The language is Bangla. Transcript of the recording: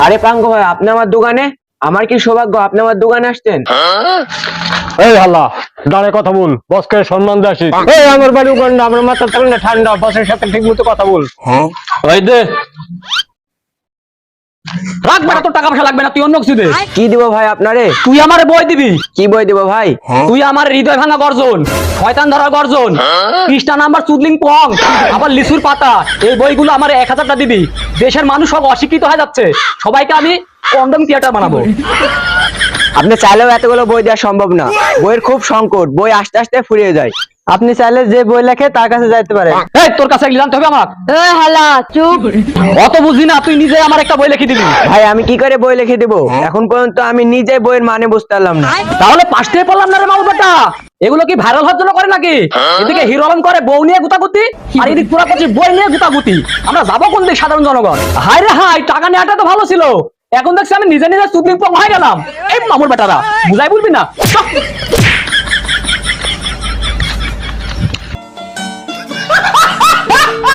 আরে পাঙ্গু ভাই, আপনি আমার দোকানে? আমার কি সৌভাগ্য আপনি আমার দোকানে আসছেন। এই হাল্লা দাঁড়ে কথা বল, বসকে সম্মান দে আসিস। এই আমার বাড়ি উগান্ডা, আমার মাথা ঠান্ডা, বসের সাথে ঠিক মতো কথা বল। ওই দে রাখবে না, তোর টাকা পয়সা লাগবে না, তুই অন্য কিছু দে। কি দিব ভাই আপনারে? তুই আমারে বই দিবি। কি বই দিব ভাই? তুই আমার হৃদয় ভাঙা গর্জন, শয়তান ধরার গর্জন, পৃষ্ঠা নাম্বার চুদলিং পং, আবার লিচুর পাতা, এই বইগুলো আমার 1000টা দিবি। দেশের মানুষ সব অশিক্ষিত হয়ে যাচ্ছে, সবাইকে আমি কন্ডম থিয়েটার বানাবো। আপনি চাইলেও এতগুলো বই দেওয়া সম্ভব না, বইয়ের খুব সংকট, বই আস্তে আস্তে ফুরিয়ে যায়। আপনি চাইলে যে বই লেখে তার কাছে যাইতে পারেন। এই তোর কাছে এগুলো জানতে হবে আমার? হালা চুপ। অত বুঝি না, তুই নিজে আমার একটা বই লিখে দিবি। ভাই আমি কি করে বই লিখে দিব? এখন পর্যন্ত আমি নিজে বইয়ের মানে বুঝতে পারলাম না। তাহলে পাশ থেকে পড়লাম না রে মামু বেটা। এগুলো কি ভাইরাল হওয়ার জন্য করে নাকি? এদিকে হিরো আলম করে বউ নিয়ে গুতাগুতি, আর এদিকে পুরা করছি বই নিয়ে গুতাগুতি। আমরা যাবো কোন দিক সাধারণ জনগণ? হাই রে হাই, টাকা নেওয়াটা তো ভালো ছিল, এখন দেখছি আমি নিজে নিজে চুদলিং পং হয়ে গেলাম। এই মামুর বেটারা বুঝাই বলবি না?